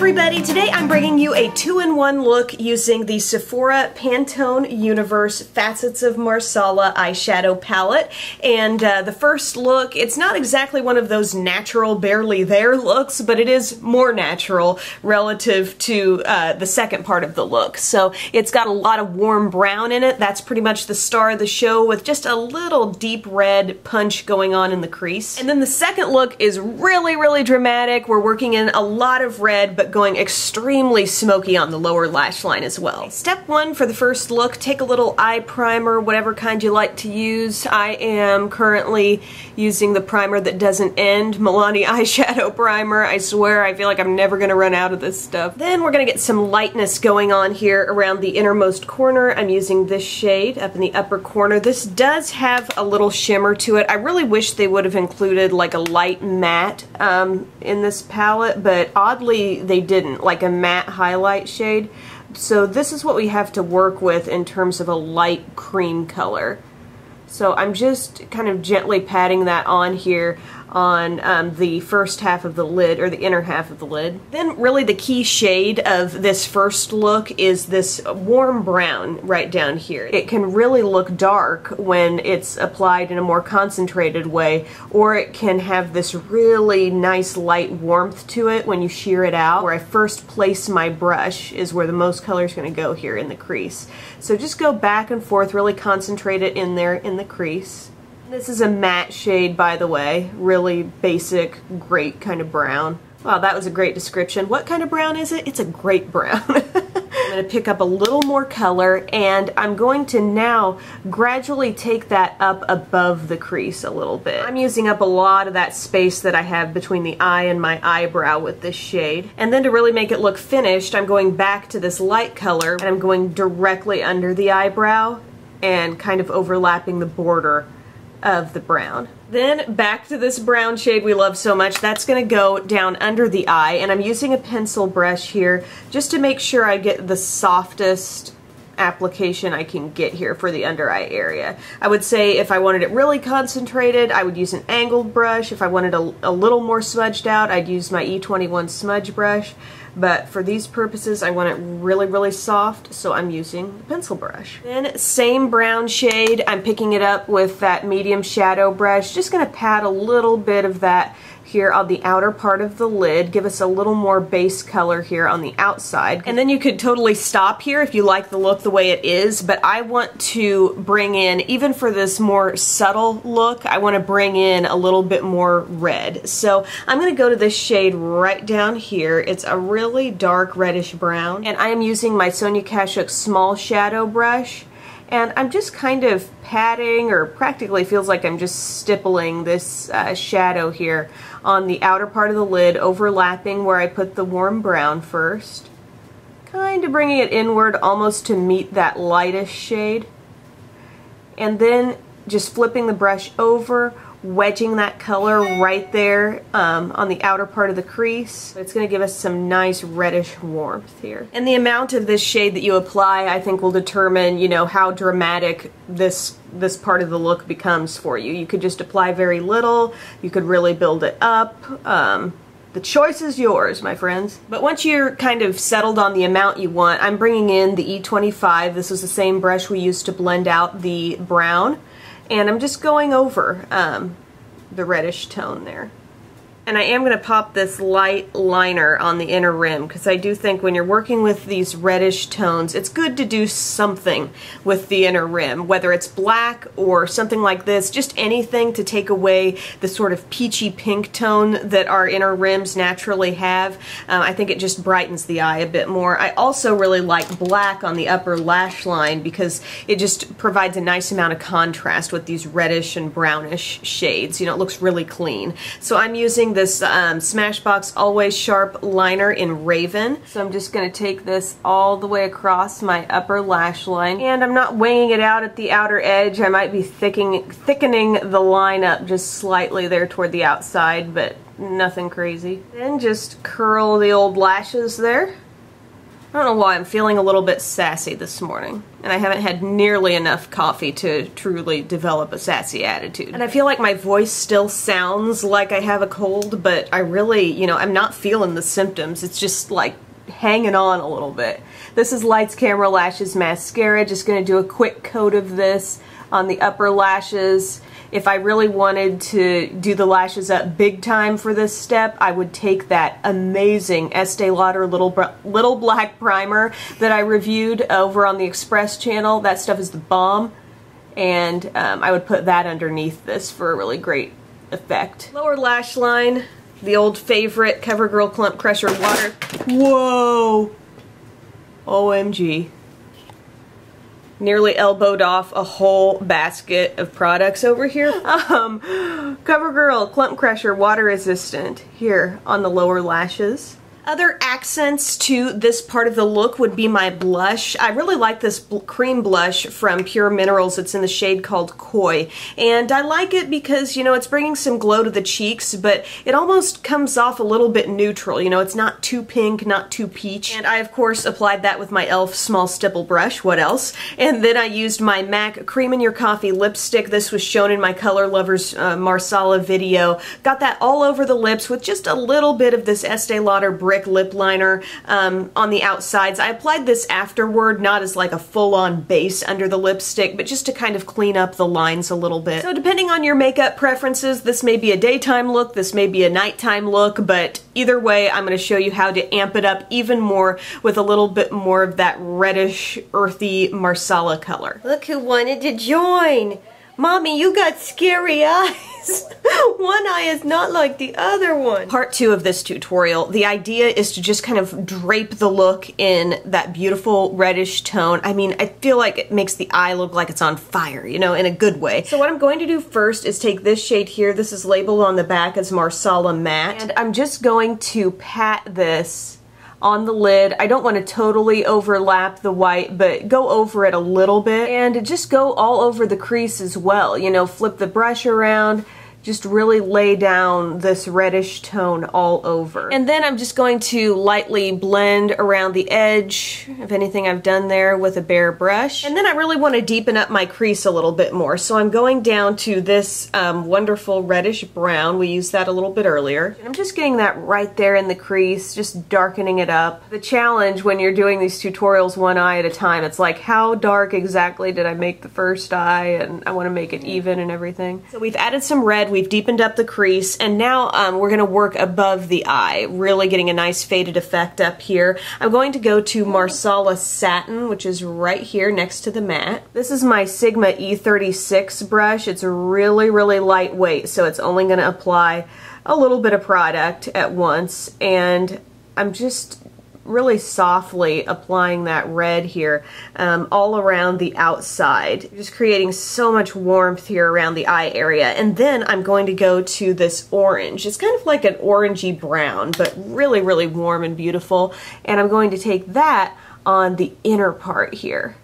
everybody, today I'm bringing you a 2-in-1 look using the Sephora Pantone Universe Facets of Marsala eyeshadow palette. And the first look, it's not exactly one of those natural, barely there looks, but it is more natural relative to the second part of the look. So it's got a lot of warm brown in it. That's pretty much the star of the show, with just a little deep red punch going on in the crease. And then the second look is really, really dramatic. We're working in a lot of red, but going extremely smoky on the lower lash line as well. Step one for the first look, take a little eye primer, whatever kind you like to use. I am currently using the primer that doesn't end, Milani eyeshadow primer. I swear, I feel like I'm never gonna run out of this stuff. Then we're gonna get some lightness going on here around the innermost corner. I'm using this shade up in the upper corner. This does have a little shimmer to it. I really wish they would have included like a light matte in this palette, but oddly they didn't, like a matte highlight shade. So this is what we have to work with in terms of a light cream color. So I'm just kind of gently patting that on here on the first half of the lid, or the inner half of the lid. Then really the key shade of this first look is this warm brown right down here. It can really look dark when it's applied in a more concentrated way, or it can have this really nice light warmth to it when you shear it out. Where I first place my brush is where the most color is going to go here in the crease. So just go back and forth, really concentrate it in there in the crease. This is a matte shade, by the way. Really basic, great kind of brown. Wow, that was a great description. What kind of brown is it? It's a great brown. I'm going to pick up a little more color, and I'm going to now gradually take that up above the crease a little bit. I'm using up a lot of that space that I have between the eye and my eyebrow with this shade. And then to really make it look finished, I'm going back to this light color, and I'm going directly under the eyebrow and kind of overlapping the border of the brown. Then back to this brown shade we love so much. That's going to go down under the eye, and I'm using a pencil brush here just to make sure I get the softest application I can get here for the under eye area. I would say if I wanted it really concentrated, I would use an angled brush. If I wanted a little more smudged out, I'd use my E21 smudge brush. But for these purposes, I want it really, really soft, so I'm using the pencil brush. Then same brown shade, I'm picking it up with that medium shadow brush. Just going to pat a little bit of that here on the outer part of the lid, give us a little more base color here on the outside. And then you could totally stop here if you like the look the way it is, but I want to bring in, even for this more subtle look, I want to bring in a little bit more red. So I'm going to go to this shade right down here. It's a really dark reddish brown, and I am using my Sonia Kashuk small shadow brush. And I'm just kind of patting, or practically feels like I'm just stippling this shadow here on the outer part of the lid, overlapping where I put the warm brown first. Kind of bringing it inward almost to meet that lightest shade. And then just flipping the brush over, wedging that color right there on the outer part of the crease. It's going to give us some nice reddish warmth here. And the amount of this shade that you apply, I think, will determine, you know, how dramatic this part of the look becomes for you. You could just apply very little. You could really build it up. The choice is yours, my friends. But once you're kind of settled on the amount you want, I'm bringing in the E25. This is the same brush we used to blend out the brown. And I'm just going over the reddish tone there. And I am going to pop this light liner on the inner rim, because I do think when you're working with these reddish tones, it's good to do something with the inner rim, whether it's black or something like this, just anything to take away the sort of peachy pink tone that our inner rims naturally have. I think it just brightens the eye a bit more. I also really like black on the upper lash line because it just provides a nice amount of contrast with these reddish and brownish shades. You know, it looks really clean. So I'm using this Smashbox Always Sharp liner in Raven. So I'm just going to take this all the way across my upper lash line, and I'm not winging it out at the outer edge. I might be thickening the line up just slightly there toward the outside, but nothing crazy. Then just curl the old lashes there. I don't know why, I'm feeling a little bit sassy this morning, and I haven't had nearly enough coffee to truly develop a sassy attitude. And I feel like my voice still sounds like I have a cold, but I really, you know, I'm not feeling the symptoms. It's just like hanging on a little bit. This is Lights Camera Lashes Mascara. Just gonna do a quick coat of this on the upper lashes. If I really wanted to do the lashes up big time for this step, I would take that amazing Estee Lauder Little Black Primer that I reviewed over on the Express channel. That stuff is the bomb, and I would put that underneath this for a really great effect. Lower lash line, the old favorite CoverGirl Clump Crusher Water. Whoa! OMG. Nearly elbowed off a whole basket of products over here. CoverGirl Clump Crusher Water Resistant here on the lower lashes. Other accents to this part of the look would be my blush. I really like this cream blush from Pure Minerals. It's in the shade called Koi. And I like it because, you know, it's bringing some glow to the cheeks, but it almost comes off a little bit neutral. You know, it's not too pink, not too peach. And I, of course, applied that with my e.l.f. small stipple brush. What else? And then I used my MAC Cream in Your Coffee lipstick. This was shown in my Color Lovers Marsala video. Got that all over the lips with just a little bit of this Estee Lauder Brick lip liner on the outsides. I applied this afterward, not as like a full-on base under the lipstick, but just to kind of clean up the lines a little bit. So depending on your makeup preferences, this may be a daytime look, this may be a nighttime look, but either way, I'm going to show you how to amp it up even more with a little bit more of that reddish, earthy Marsala color. Look who wanted to join! Mommy, you got scary eyes! One eye is not like the other one. Part 2 of this tutorial, the idea is to just kind of drape the look in that beautiful reddish tone. I mean, I feel like it makes the eye look like it's on fire, you know, in a good way. So what I'm going to do first is take this shade here. This is labeled on the back as Marsala Matte. And I'm just going to pat this on the lid. I don't want to totally overlap the white, but go over it a little bit, and just go all over the crease as well. You know, flip the brush around, just really lay down this reddish tone all over. And then I'm just going to lightly blend around the edge of anything I've done there with a bare brush. And then I really want to deepen up my crease a little bit more. So I'm going down to this wonderful reddish brown. We used that a little bit earlier. And I'm just getting that right there in the crease, just darkening it up. The challenge when you're doing these tutorials one eye at a time, it's like, how dark exactly did I make the first eye? And I want to make it even and everything. So we've added some red. We've deepened up the crease, and now we're going to work above the eye, really getting a nice faded effect up here. I'm going to go to Marsala Satin, which is right here next to the matte. This is my Sigma E36 brush. It's really, really lightweight, so it's only going to apply a little bit of product at once, and I'm just really softly applying that red here all around the outside, just creating so much warmth here around the eye area. And then I'm going to go to this orange. It's kind of like an orangey brown, but really, really warm and beautiful. And I'm going to take that on the inner part here.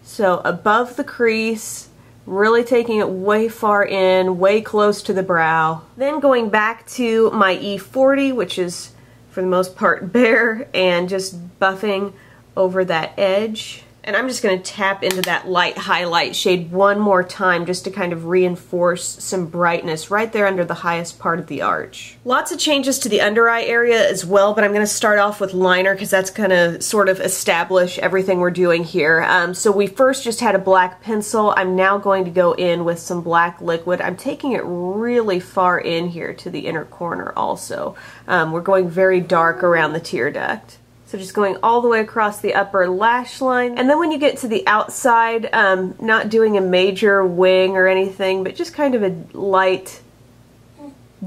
So above the crease, really taking it way far in, way close to the brow. Then going back to my E40, which is for the most part bare, and just buffing over that edge. And I'm just going to tap into that light highlight shade one more time just to kind of reinforce some brightness right there under the highest part of the arch. Lots of changes to the under eye area as well, but I'm going to start off with liner because that's going to sort of establish everything we're doing here. So we first just had a black pencil. I'm now going to go in with some black liquid. I'm taking it really far in here to the inner corner also. We're going very dark around the tear duct. So just going all the way across the upper lash line. And then when you get to the outside, not doing a major wing or anything, but just kind of a light,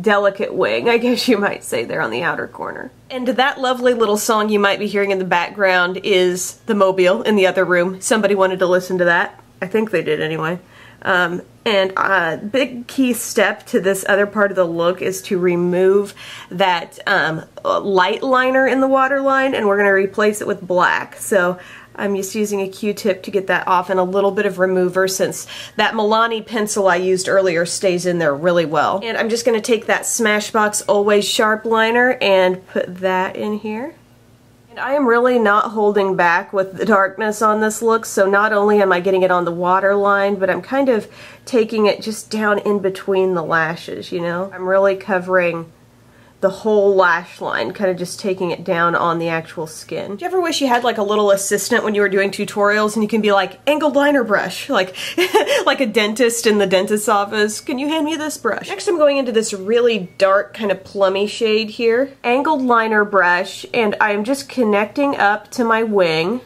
delicate wing, I guess you might say, there on the outer corner. And that lovely little song you might be hearing in the background is the Mobile in the other room. Somebody wanted to listen to that. I think they did anyway. And a big key step to this other part of the look is to remove that light liner in the waterline, and we're going to replace it with black. So I'm just using a Q-tip to get that off and a little bit of remover, since that Milani pencil I used earlier stays in there really well. And I'm just going to take that Smashbox Always Sharp liner and put that in here. I am really not holding back with the darkness on this look, so not only am I getting it on the waterline, but I'm kind of taking it just down in between the lashes, you know? I'm really covering the whole lash line, kind of just taking it down on the actual skin. Do you ever wish you had like a little assistant when you were doing tutorials and you can be like, angled liner brush, like like a dentist in the dentist's office? Can you hand me this brush? Next I'm going into this really dark kind of plummy shade here. Angled liner brush, and I'm just connecting up to my wing.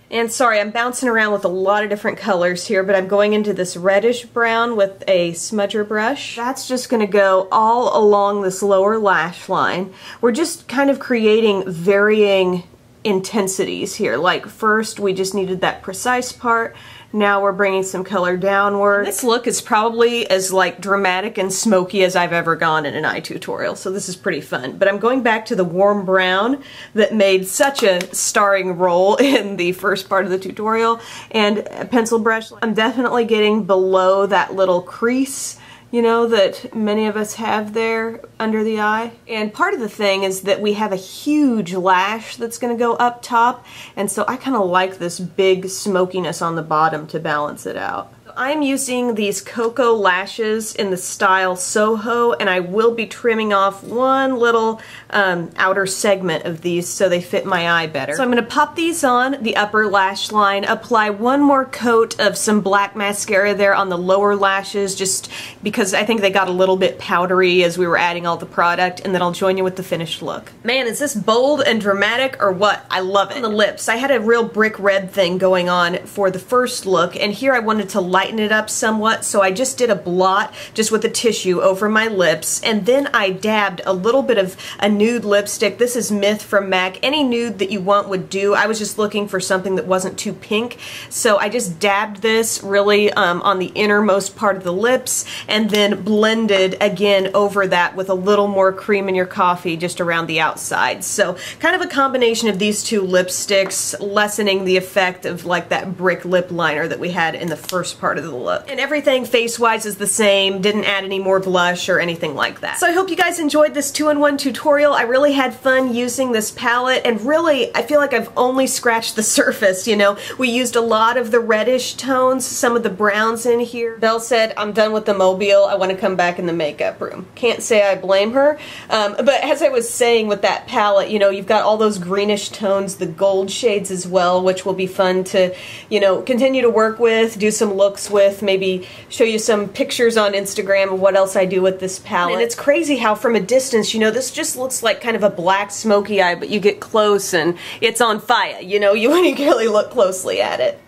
And sorry, I'm bouncing around with a lot of different colors here, but I'm going into this reddish brown with a smudger brush. That's just going to go all along this lower lash line. We're just kind of creating varying intensities here. Like first we just needed that precise part. Now we're bringing some color downward. This look is probably as like dramatic and smoky as I've ever gone in an eye tutorial, so this is pretty fun. But I'm going back to the warm brown that made such a starring role in the first part of the tutorial, and a pencil brush. I'm definitely getting below that little crease, you know, that many of us have there under the eye. And part of the thing is that we have a huge lash that's going to go up top, and so I kind of like this big smokiness on the bottom to balance it out. I'm using these Cocoa lashes in the style Soho, and I will be trimming off one little outer segment of these so they fit my eye better. So I'm going to pop these on the upper lash line, apply one more coat of some black mascara there on the lower lashes, just because I think they got a little bit powdery as we were adding all the product, and then I'll join you with the finished look. Man, is this bold and dramatic or what? I love it. On the lips, I had a real brick red thing going on for the first look, and here I wanted to lighten it up somewhat, so I just did a blot just with a tissue over my lips, and then I dabbed a little bit of a nude lipstick. This is Myth from MAC. Any nude that you want would do. I was just looking for something that wasn't too pink, so I just dabbed this really on the innermost part of the lips, and then blended again over that with a little more cream in your coffee just around the outside. So kind of a combination of these two lipsticks, lessening the effect of like that brick lip liner that we had in the first part of the look. And everything face-wise is the same, didn't add any more blush or anything like that. So I hope you guys enjoyed this 2-in-1 tutorial. I really had fun using this palette, and really I feel like I've only scratched the surface, you know. We used a lot of the reddish tones, some of the browns in here. Belle said, I'm done with the mobile, I want to come back in the makeup room. Can't say I blame her, but as I was saying with that palette, you know, you've got all those greenish tones, the gold shades as well, which will be fun to, you know, continue to work with, do some looks with, maybe show you some pictures on Instagram of what else I do with this palette. And it's crazy how from a distance, you know, this just looks like kind of a black smoky eye, but you get close and it's on fire, you know, when you really look closely at it.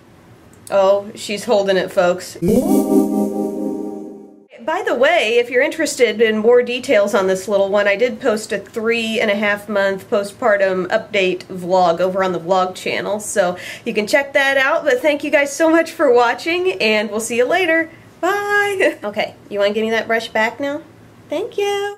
Oh, she's holding it, folks. By the way, if you're interested in more details on this little one, I did post a 3.5-month postpartum update vlog over on the vlog channel, so you can check that out. But thank you guys so much for watching, and we'll see you later. Bye! Okay, you want to give me that brush back now? Thank you!